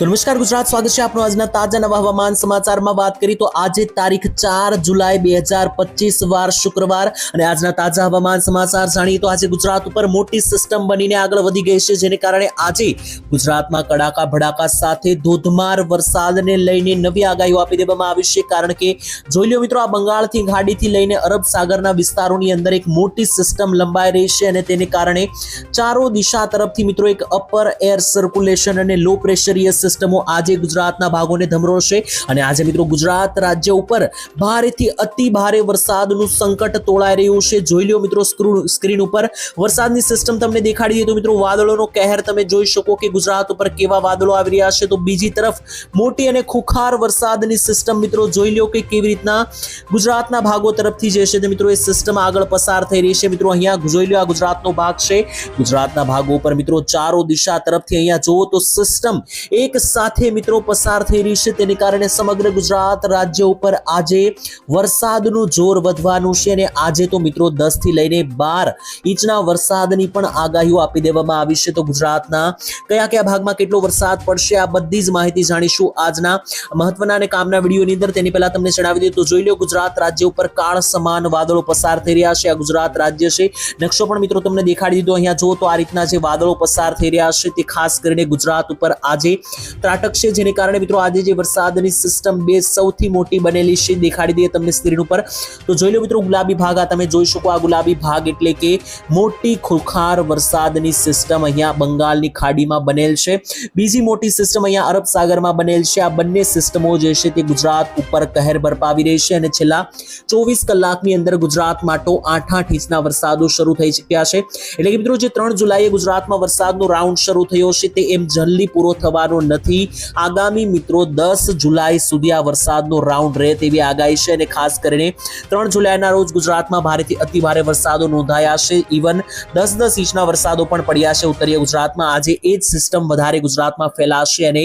તો નમસ્કાર ગુજરાત, સ્વાગત છે આપનું આજના તાજા નવા હવામાન સમાચારમાં। વાત કરી તો આજે તારીખ 4 જુલાઈ 2025 વાર શુક્રવાર અને આજના તાજા હવામાન સમાચાર જાણીએ તો આજે ગુજરાત ઉપર મોટી સિસ્ટમ બનીને આગળ વધી ગઈ છે, જેને કારણે આજે ગુજરાતમાં કડાકા ભડાકા સાથે ધોધમાર વરસાદને લઈને નવી આગાહીઓ આપી દેવામાં આવી છે। કારણ કે જોઈ લો મિત્રો, આ બંગાળથી ખાડીથી લઈને અરબ સાગરના વિસ્તારોની અંદર એક મોટી સિસ્ટમ લંબાઈ રહી છે અને તેને કારણે ચારો દિશા તરફથી મિત્રો એક અપર એર સર્ક્યુલેશન અને લો પ્રેશરીય સિસ્ટમો આજે ગુજરાતના ભાગોને ધમરોળશે અને આજે મિત્રો ગુજરાત રાજ્ય ઉપર ભારેથી અતિ ભારે વરસાદનું સંકટ તોળાઈ રહ્યું છે। જોઈ લો મિત્રો, સ્ક્રીન ઉપર વરસાદની સિસ્ટમ તમને દેખાડી દઈએ તો મિત્રો વાદળોનો કહેર તમે જોઈ શકો કે ગુજરાત ઉપર કેવા વાદળો આવી રહ્યા છે। તો બીજી તરફ મોટી અને ખુખાર વરસાદની સિસ્ટમ મિત્રો જોઈ લો કે કેવી રીતના ગુજરાતના ભાગો તરફથી જે છે તે મિત્રો એ સિસ્ટમ આગળ પસાર થઈ રહી છે। મિત્રો અહીંયા જોઈ લો, આ ગુજરાતનો ભાગ છે। ગુજરાતના ભાગો ઉપર મિત્રો ચારો દિશા તરફથી અહીંયા જુઓ તો સિસ્ટમ એક સાથે મિત્રો પસાર થઈ રહી છે, તેને કારણે સમગ્ર ગુજરાત રાજ્ય ઉપર આજે વરસાદનું જોર વધવાનું છે અને આજે તો મિત્રો 10 થી લઈને 12 ઇંચના વરસાદની પણ આગાહીઓ આપી દેવામાં આવી છે। તો ગુજરાતના કયા કયા ભાગમાં કેટલો વરસાદ પડશે આ બધી જ માહિતી જાણીશું આજના મહત્વના અને કામના વિડીયોની અંદર। તેની પહેલા તમને જણાવી દઈએ તો જોઈ લો, ગુજરાત રાજ્ય ઉપર કાળ સમાન વાદળો પસાર થઈ રહ્યા છે। આ ગુજરાત રાજ્ય છે, નકશો પણ મિત્રો તમને દેખાડી દીધો। અહીંયા જુઓ તો આ રીતના જે વાદળો પસાર થઈ રહ્યા છે તે ખાસ કરીને ગુજરાત ઉપર આજે ત્રાટકશે, જેને કારણે મિત્રો આજે જે વરસાદની સિસ્ટમ બે સૌથી મોટી બનેલી છે દેખાડી દઈએ તમને સ્ક્રીન ઉપર। તો જોઈ લો મિત્રો, ગુલાબી ભાગ આ તમે જોઈ શકો, આ ગુલાબી ભાગ એટલે કે મોટી ખુખાર વરસાદની સિસ્ટમ અહીંયા બંગાળની ખાડીમાં બનેલ છે। બીજી મોટી સિસ્ટમ અહીંયા અરબ સાગરમાં બનેલ છે। આ બંને સિસ્ટમો જે છે તે ગુજરાત ઉપર કહેર બરપાવી રહી છે અને છેલ્લા 24 કલાકની અંદર ગુજરાતમાં તો 8-8 ઇંચના વરસાદો શરૂ થઈ ચૂક્યા છે। એટલે કે મિત્રો જે 3 જુલાઈએ ગુજરાતમાં વરસાદનો રાઉન્ડ શરૂ થયો છે તે એમ જલ્દી પૂરો થવાનો નથી। આગામી મિત્રો 10 જુલાઈ સુધી આ વરસાદનો રાઉન્ડ રહે તેવી આગાહી છે અને ખાસ કરીને 3 જુલાઈના રોજ ગુજરાતમાં ભારેથી અતિ ભારે વરસાદો નોંધાયા છે। ઇવન 10-10 ઇંચના વરસાદો પણ પડ્યા છે ઉત્તરીય ગુજરાતમાં। આજે એ જ સિસ્ટમ વધારે ગુજરાતમાં ફેલાશે અને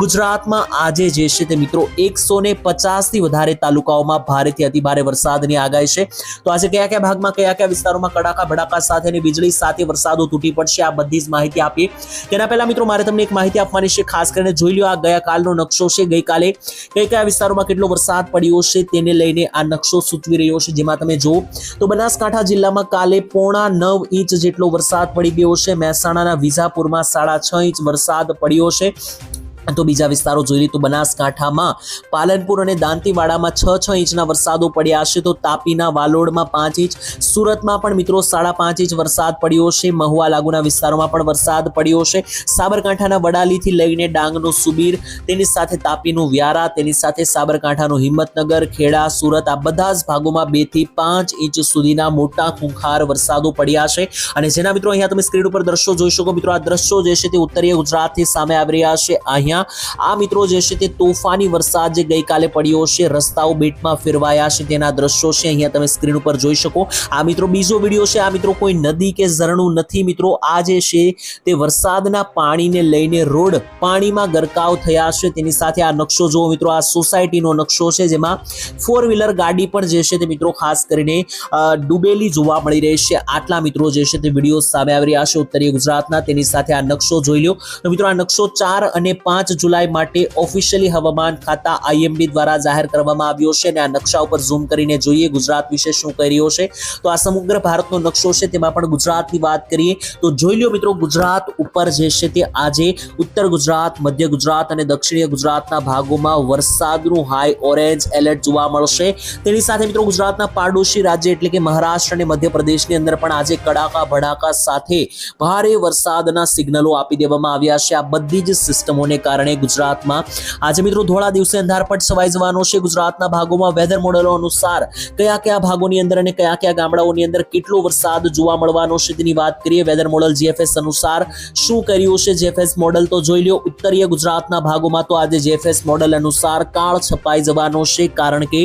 ગુજરાતમાં આજે જે છે તે મિત્રો 150 થી વધારે તાલુકાઓમાં ભારેથી અતિ ભારે વરસાદની આગાહી છે। તો આજે કયા કયા ભાગમાં કયા કયા વિસ્તારોમાં કડાકા ભડાકા સાથે અને વીજળી સાથે વરસાદો તૂટી પડશે આ બધી જ માહિતી આપીએ। તેના પહેલા મિત્રો મારે તમને એક માહિતી આપવાની છે, ખાસ કરીને જોઈ લો, આ ગયા કાલનો નકશો છે। ગઈકાલે કઈ કયા વિસ્તારોમાં કેટલો વરસાદ પડ્યો છે તેને લઈને આ નકશો સૂચવી રહ્યો છે, જેમાં તમે જુઓ તો બનાસકાંઠા જિલ્લામાં કાલે 9.5 ઇંચ જેટલો વરસાદ પડી ગયો છે। મહેસાણાના વિજાપુરમાં 6.5 ઇંચ વરસાદ પડ્યો છે। તો બીજા વિસ્તારો જોઈ લો તો બનાસકાંઠામાં પાલનપુર અને દાંતીવાડામાં 6 ઇંચના વરસાદો પડ્યા છે। તો તાપીના વાલોડમાં 5 ઇંચ, સુરતમાં પણ મિત્રો 5.5 ઇંચ વરસાદ પડ્યો છે। મહુવા લાગુના વિસ્તારોમાં પણ વરસાદ પડ્યો છે। સાબરકાંઠાના વડાલીથી લઈને ડાંગનું સુબીર, તેની સાથે તાપીનું વ્યારા, તેની સાથે સાબરકાંઠાનું હિંમતનગર, ખેડા, સુરત, આ બધા જ ભાગોમાં 2 થી 5 ઇંચ સુધીના મોટા ખૂંખાર વરસાદો પડ્યા છે। અને જેના મિત્રો અહીંયા તમે સ્ક્રીન ઉપર દ્રશ્યો જોઈ શકો। મિત્રો આ દ્રશ્યો જે છે તે ઉત્તરીય ગુજરાતથી સામે આવી રહ્યા છે। અહીંયા આ મિત્રો જે છે તે તોફાની વરસાદ જે ગઈકાલે પડ્યો છે, રસ્તાઓ બેટમાં ફેરવાયા છે, તેના દ્રશ્યો છે, અહીંયા તમે સ્ક્રીન ઉપર જોઈ શકો। આ મિત્રો બીજો વિડીયો છે। આ મિત્રો કોઈ નદી કે ઝરણું નથી મિત્રો, આ જે છે તે વરસાદના પાણીને લઈને રોડ પાણીમાં ગરકાવ થયા છે। તેની સાથે આ નકશો જુઓ મિત્રો, આ સોસાયટીનો નકશો છે, જેમાં 4 વ્હીલર ગાડી પણ જે છે તે મિત્રો ખાસ કરીને ડૂબેલી જોવા મળી રહી છે। આટલા મિત્રો જે છે તે વિડીયો સામે આવી રહ્યા છે ઉત્તરીય ગુજરાતના। તેની સાથે આ નકશો જોઈ લો તો મિત્રો આ નકશો 4 અને 5 જુલાઈ માટે ઓફિશિયલી હવામાન ખાતા IMD દ્વારા જાહેર કરવામાં આવ્યો છે અને આ નકશા ઉપર ઝૂમ કરીને જોઈએ ગુજરાત વિશે શું કહી રહ્યો છે। તો આ સમગ્ર ભારતનો નકશો છે, તેમાં પણ ગુજરાતની વાત કરીએ તો જોઈ લો મિત્રો, ગુજરાત ઉપર જે છે તે આજે ઉત્તર ગુજરાત, મધ્ય ગુજરાત અને દક્ષિણીય ગુજરાતના ભાગોમાં વરસાદનું હાઈ ઓરેન્જ એલર્ટ જોવા મળશે। તેની સાથે મિત્રો ગુજરાતના પાડોશી રાજ્ય એટલે કે મહારાષ્ટ્ર અને મધ્યપ્રદેશની અંદર પણ આજે કડાકા ભડાકા સાથે ભારે વરસાદના સિગ્નલો આપી દેવામાં આવ્યા છે। આ બધી જ સિસ્ટમોને કારણે ગુજરાતમાં આજે મિત્રો ધોળા દિવસે અંધારપટ છવાઈ જવાનો છે। ગુજરાતના ભાગોમાં વેધર મોડેલો અનુસાર કયા કયા ભાગોની અંદર અને કયા કયા ગામડાઓની અંદર કેટલો વરસાદ જોવા મળવાનો છે તેની વાત કરીએ। વેધર મોડેલ GFS અનુસાર શું કર્યું છે GFS મોડેલ તો જોઈ લો, ઉત્તરીય ગુજરાતના ભાગોમાં તો આજે GFS મોડેલ અનુસાર કાળ છપાઈ જવાનો છે, કારણ કે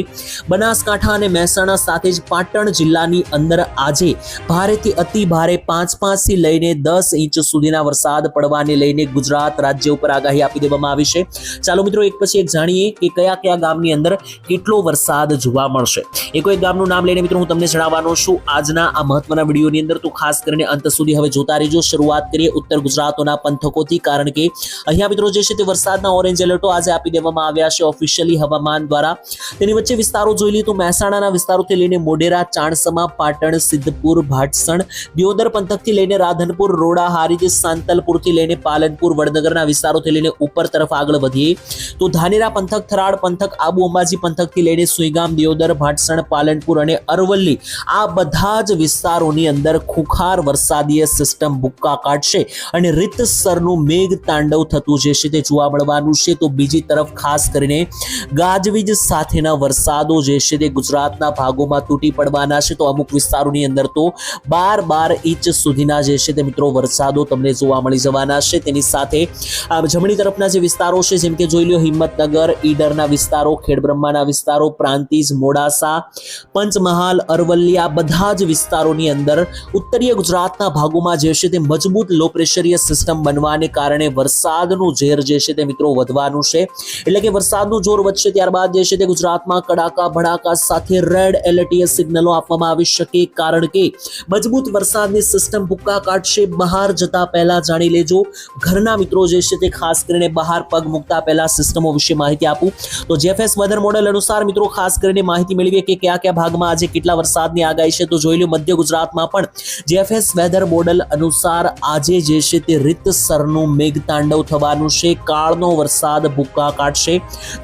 બનાસકાંઠા અને મહેસાણા સાથે જ પાટણ જિલ્લાની અંદર આજે ભારેથી અતિ ભારે 5 થી લઈને 10 ઇંચ સુધીના વરસાદ પડવાને લઈને ગુજરાત રાજ્ય ઉપર આગાહી આપી આપી દેવામાં આવી છે। ચાલો મિત્રો એક પછી એક જાણીએ કે કયા કયા ગામની અંદર કેટલો વરસાદ જોવા મળશે। એક ગામનું નામ લઈને મિત્રો હું તમને જણાવવાનો છું આજના આ મહત્વના વિડીયોની અંદર, તો ખાસ કરીને અંત સુધી હવે જોતા રહેજો। શરૂઆત કરીએ ઉત્તર ગુજરાતના પંથકોથી, કારણ કે અહીંયા મિત્રો જે છે તે વરસાદના ઓરેન્જ એલર્ટો આજે આપી દેવામાં આવ્યા છે ઓફિશિયલી હવામાન દ્વારા। તેની વચ્ચે વિસ્તારો જોઈ લઈએ તો મહેસાણાના વિસ્તારોથી લઈને મોઢેરા, ચાણસમા, પાટણ, સિદ્ધપુર, ભાટસણ, દિયોદર પંથકથી લઈને રાધનપુર, રોડા, હારીજ, સાંતલપુરથી લઈને પાલનપુર, વડનગરના વિસ્તારોથી લઈને ઉપર તરફ આગળ વધીએ તો ધાનેરા પંથક, થરાદ પંથક, આબુ અંબાજી પંથકથી લઈને સુઈગામ, દિયોદર, ભાટસણ, પાલનપુર અને અરવલ્લી, આ બધા જ વિસ્તારોની અંદર ખુખાર વરસાદીય સિસ્ટમ ભૂક્કા કાઢશે અને રીતસરનું મેઘ તાંડવ થતું જે છે તે જોવા મળવાનું છે। તો બીજી તરફ ખાસ કરીને ગાજવીજ સાથેના વરસાદો જે છે તે ગુજરાતના ભાગોમાં તૂટી પડવાના છે। તો અમુક વિસ્તારોની અંદર તો 12 ઇંચ સુધીના જે છે તે મિત્રો વરસાદો તમને જોવા મળી જવાના છે। તેની સાથે જમણી તરફના જે વિસ્તારો છે જેમ કે જોઈ લો હિંમતનગર, ઈડરના વિસ્તારો, ખેડબ્રહ્માના વિસ્તારો, પ્રાંતિજ, મોડાસા, પંચમહાલ, અરવલ્લી, આ બધા જ વિસ્તારોની અંદર ઉત્તરીય ગુજરાતના ભાગોમાં જે છે તે મજબૂત લો પ્રેશરીય સિસ્ટમ બનવાને કારણે વરસાદનું ઝેર જે છે તે મિત્રો વધવાનું છે। એટલે કે વરસાદનું જોર વધશે ત્યારબાદ જે છે તે ગુજરાતમાં કડાકા ભડાકા સાથે રેડ એલર્ટીય સિગ્નલો આપવામાં આવી શકે, કારણ કે મજબૂત વરસાદની સિસ્ટમ ભૂક્કા કાઢશે। બહાર જતા પહેલા જાણી લેજો, ઘરના મિત્રો જે છે તે ખાસ કરીને બહાર પગ મૂકતા પહેલા સિસ્ટમો વિશે માહિતી આપું તો જીએફએસ વેધર મોડેલ અનુસાર મિત્રો ખાસ કરીને માહિતી મેળવીએ કે કયા કયા ભાગમાં આજે કેટલા વરસાદની આગાહી છે। તો જોઈ લો મધ્ય ગુજરાતમાં પણ જીએફએસ વેધર મોડેલ અનુસાર આજે જે છે તે રીતસરનું મેઘતાંડવ થવાનું છે, કાળનો વરસાદ ભૂક્કા કાઢશે।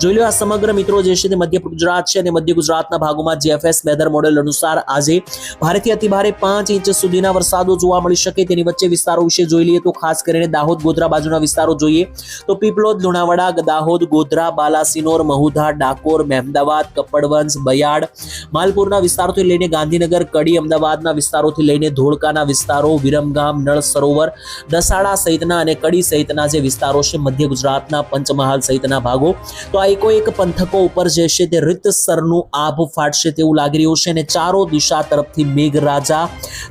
જોઈ લો આ સમગ્ર મિત્રો જે છે તે મધ્ય ગુજરાત છે અને મધ્ય ગુજરાતના ભાગોમાં જીએફએસ વેધર મોડેલ અનુસાર આજે ભારેથી અતિભારે 5 ઇંચ સુધીના વરસાદો જોવા મળી શકે। તેની વચ્ચે વિસ્તારો વિશે જોઈ લઈએ તો ખાસ કરીને દાહોદ, ગોધરા બાજુના વિસ્તારો જોઈએ તો પીપલોદ, લુણાવાડા, દાહોદ, ગોધરા, બાલાસિનોર, મહુધા, ડાકોર, મહેમદાવાદ, કપડવંજ, બયાડ, માલપુરના વિસ્તારોથી લઈને ગાંધીનગર, કડી, અમદાવાદના વિસ્તારોથી લઈને ધોળકાના વિસ્તારો, વિરમગામ, નળ સરોવર, દસાડા સહિતના અને કડી સહિતના જે વિસ્તારો છે મધ્ય ગુજરાતના, પંચમહાલ સહિતના ભાગો, તો આ એકોએક પંથકો ઉપર જે છે તે રીતસરનું આભ ફાટશે તેવું લાગી રહ્યું છે અને ચારો દિશા તરફથી મેઘરાજા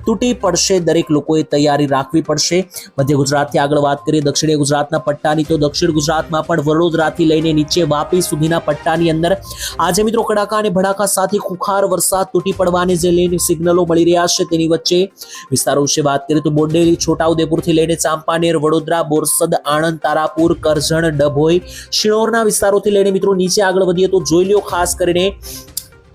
તૂટી પડશે। દરેક લોકોએ તૈયારી રાખવી પડશે। મધ્ય ગુજરાતથી આગળ વાત કરીએ દક્ષિણીય ગુજરાતના પટ્ટાની, તો દક્ષિણ ગુજરાતમાં પણ વડોદરાથી લઈને નીચે વાપી સુધીના પટ્ટાની અંદર આજે મિત્રો કડાકા અને ભડાકા સાથે ખુખાર વરસાદ તૂટી પડવાની જે લઈને સિગ્નલો મળી રહ્યા છે। તેની વચ્ચે વિસ્તારો વિશે વાત કરીએ તો બોડેલી, છોટાઉદેપુરથી લઈને ચાંપાનેર, વડોદરા, બોરસદ, આણંદ, તારાપુર, કરજણ, ડભોઈ, શિણોરના વિસ્તારોથી લઈને મિત્રો નીચે આગળ વધીએ તો જોઈ લો ખાસ કરીને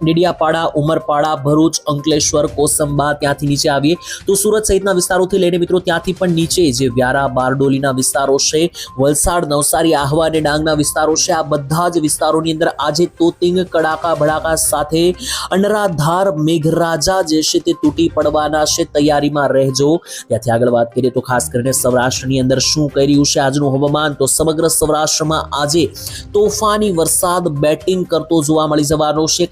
ડેડિયાપાડા, ઉમરપાડા, ભરૂચ, અંકલેશ્વર, કોસંબા, ત્યાંથી નીચે આવીએ તો સુરત સહિતના વિસ્તારોથી લઈને મિત્રો ત્યાંથી પણ નીચે જે વ્યારા, બારડોલીના વિસ્તારો છે, વલસાડ, નવસારી, આહવા અને ડાંગના વિસ્તારો છે, આ બધા જ વિસ્તારોની અંદર આજે તોતિંગ કડાકા ભડાકા સાથે અનરાધાર મેઘરાજા જે છે તે તૂટી પડવાના છે। તૈયારીમાં રહેજો। ત્યાંથી આગળ વાત કરીએ તો ખાસ કરીને સૌરાષ્ટ્રની અંદર શું કહી રહ્યું છે આજનું હવામાન, તો સમગ્ર સૌરાષ્ટ્રમાં આજે તોફાની વરસાદ બેટિંગ કરતો જોવા મળી જવાનો છે।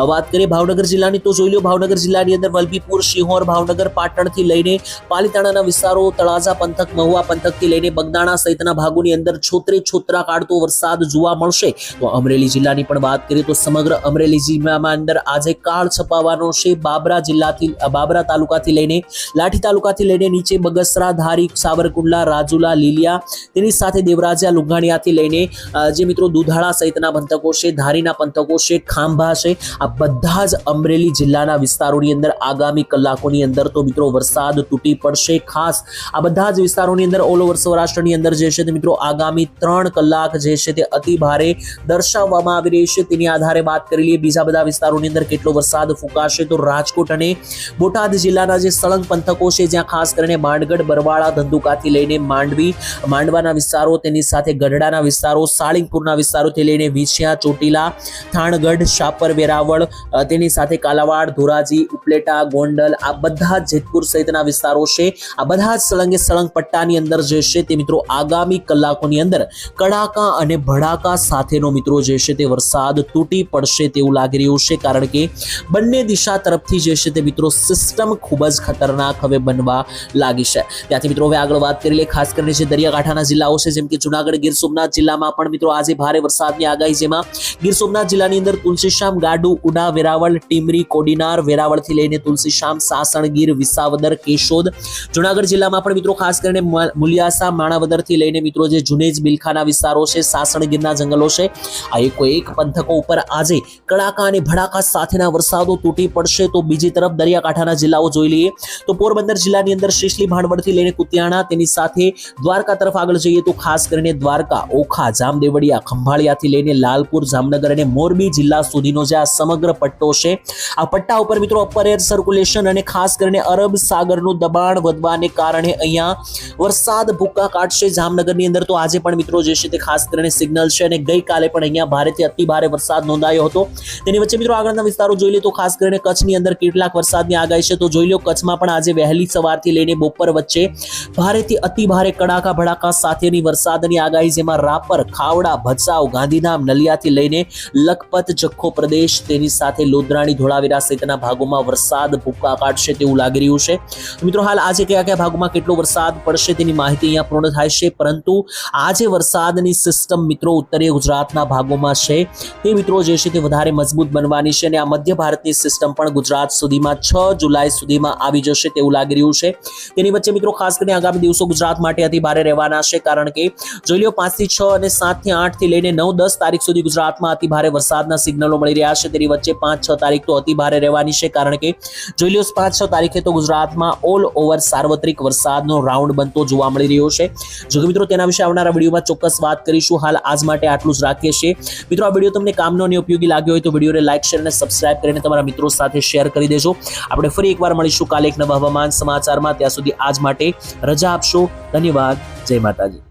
વાત કરીએ ભાવનગર જિલ્લાની તો જોઈ લો ભાવનગર જિલ્લાની અંદર વલભીપુર, શિહોર, ભાવનગર, પાટણથી લઈને પાલીતાણાના વિસ્તારો, તળાજા પંથક, મહુવા પંથકથી લઈને બગદાણા સહિતના ભાગોની અંદર છોતરા કાઢતો વરસાદ જોવા મળશે। તો અમરેલી જિલ્લાની પણ વાત કરીએ તો સમગ્ર અમરેલી જિલ્લામાં અંદર આજે કાળ છપાવાનો છે। બાબરા તાલુકાથી લઈને લાઠી તાલુકાથી લઈને નીચે બગસરા, ધારી, સાવરકુંડલા, રાજુલા, લીલિયા, તેની સાથે દેવરાજા, લુઘાણીયાથી લઈને જે મિત્રો દુધાળા સહિતના પંથકો છે, ધારીના પંથકો છે, ખાંભા છે, આ બધા જ અમરેલી જિલ્લાના વિસ્તારોની અંદર આગામી કલાકોની અંદર તો મિત્રો વરસાદ તૂટી પડશે। ખાસ આ બધા જ વિસ્તારોની અંદર ઓલ ઓવર સૌરાષ્ટ્રની અંદર જે છે તે મિત્રો આગામી 3 કલાક જે છે તે અતિ ભારે દર્શાવવામાં આવી રહી છે। તેની આધારે વાત કરી લઈએ બીજા બધા વિસ્તારોની અંદર કેટલો વરસાદ ફૂંકાશે તો રાજકોટ અને બોટાદ જિલ્લાના જે સળંગ પંથકો છે જ્યાં ખાસ કરીને માંડગઢ, બરવાળા, ધંધુકાથી લઈને માંડવાના વિસ્તારો, તેની સાથે ગઢડાના વિસ્તારો, સાળીંગપુરના વિસ્તારોથી લઈને વિછિયા, ચોટીલા, થાણગઢ, શાપર, વેરાવળ, તેની સાથે કાલાવાડ, ધોરાજી, ઉપલેટા, ગોંડલ, આ બધા જેતપુર સહિતના વિસ્તારો છે, આ બધા જ સળંગ પટ્ટાની અંદર જે છે તે મિત્રો આગામી કલાકોની અંદર કડાકા અને ભડાકા સાથેનો મિત્રો જે છે તે વરસાદ તૂટી પડશે તેવું લાગી રહ્યું છે, કારણ કે બંને દિશા તરફથી જે છે તે મિત્રો સિસ્ટમ ખૂબ જ ખતરનાક હવે બનવા લાગી છે। ત્યાંથી મિત્રો હવે આગળ વાત કરી લે ખાસ કરીને જે દરિયાકાંઠાના જિલ્લાઓ છે જેમ કે જુનાગઢ, ગીર સોમનાથ જિલ્લામાં પણ મિત્રો આજે ભારે વરસાદની આગાહી, જેમાં ગીર સોમનાથ જિલ્લાની અંદર તુલસીશ્યામ, ગાઢ પારડુ, ઉડા, વેરાવળ, ટીમરી, કોડીનાર, વેરાવળથી લઈને તુલસીશામ, સાસણ, ગીર, વિસાવદર, કેશોદ. જુનાગઢ જિલ્લામાં પણ મિત્રો ખાસ કરીને મુલિયાસા, માણાવદરથી લઈને મિત્રો જે જુનેજ, બિલખાના વિસ્તારો છે, સાસણ ગીરના જંગલો છે, આ એક પંથકો ઉપર આજે કડાકા અને ભડાકા સાથેના વરસાદો તૂટી પડશે. તો બીજી તરફ દરિયાકાંઠાના જિલ્લાઓ જોઈ લઈએ તો પોરબંદર જિલ્લાની અંદર શીશલી, ભાણવડથી લઈને કુતિયાણા, તેની સાથે દ્વારકા તરફ આગળ જઈએ તો ખાસ કરીને દ્વારકા, ઓખા, જામદેવડિયા, ખંભાળિયાથી લઈને લાલપુર, જામનગર અને મોરબી જિલ્લા સુધીનો જે આ સમગ્ર પટ્ટો છે, આ પટ્ટા ઉપર મિત્રો અપર એર સર્ક્યુલેશન અને ખાસ કરીને અરબ સાગરનું દબાણ વધવાને કારણે અહીંયા વરસાદ ભૂક્કા કાઢશે. જામનગરની અંદર તો આજે પણ મિત્રો જે છે તે ખાસ કરીને સિગ્નલ છે અને ગઈકાલે પણ અહીંયા ભારેથી અતિ ભારે વરસાદ નોંધાયો હતો. તેની વચ્ચે મિત્રો આગળના વિસ્તારો જોઈ લે તો ખાસ કરીને કચ્છની અંદર કેટલાક વરસાદની આગાહી છે. તો જોઈ લો કચ્છમાં પણ આજે વહેલી સવારથી લઈને બપોર વચ્ચે ભારેથી અતિ ભારે કડાકા ભડાકા સાથેની વરસાદની આગાહી, જેમાં રાપર, ખાવડા, ભચાઉ, ગાંધીધામ, નલિયાથી લઈને લખપત, જખો પ્રદેશ, તેની સાથે લોધરાણી, ધોળાવીરા સહિતના ભાગોમાં વરસાદ ભૂક્કા કાઢશે તેવું લાગી રહ્યું છે. મિત્રો હાલ આજે કયા ભાગોમાં કેટલો વરસાદ પડશે તેની માહિતી અહીંયા પૂર્ણ થાય છે, પરંતુ આજે વરસાદની સિસ્ટમ મિત્રો ઉત્તરીય ગુજરાતના ભાગોમાં છે તે મિત્રો જે છે તે વધારે મજબૂત બનવાની છે અને આ મધ્ય ભારતની સિસ્ટમ પણ ગુજરાત સુધીમાં 6 જુલાઈ સુધીમાં આવી જશે તેવું લાગી રહ્યું છે. તેની વચ્ચે મિત્રો ખાસ કરીને આગામી દિવસો ગુજરાત માટે અતિ ભારે રહેવાના છે, કારણ કે જોઈ લો 5 થી 6 અને 7 થી 8 થી લઈને 9-10 તારીખ સુધી ગુજરાતમાં અતિ ભારે વરસાદના સિગ્નલો મળી રહ્યા છે. તેની વચ્ચે 5-6 તારીખ તો અતિ ભારે રહેવાની છે, કારણ કે જોઈ લો 5-6 તારીખે તો ગુજરાતમાં ઓલ ઓવર સાર્વત્રિક વરસાદનો રાઉન્ડ બનતો જોવા મળી રહ્યો છે. જો કે મિત્રો તેના વિશે આવનારા વિડીયોમાં ચોક્કસ વાત કરીશું. હાલ આજ માટે આટલું જ રાખીએ છીએ. મિત્રો આ વિડીયો તમને કામનો અને ઉપયોગી લાગ્યો હોય તો વિડીયોને લાઈક, શેર અને સબસ્ક્રાઇબ કરીને તમારા મિત્રો સાથે શેર કરી દેજો. આપણે ફરી એકવાર મળીશું કાલે એક નવા હવામાન સમાચારમાં. ત્યાં સુધી આજ માટે રજા આપશો. ધન્યવાદ. જય માતાજી.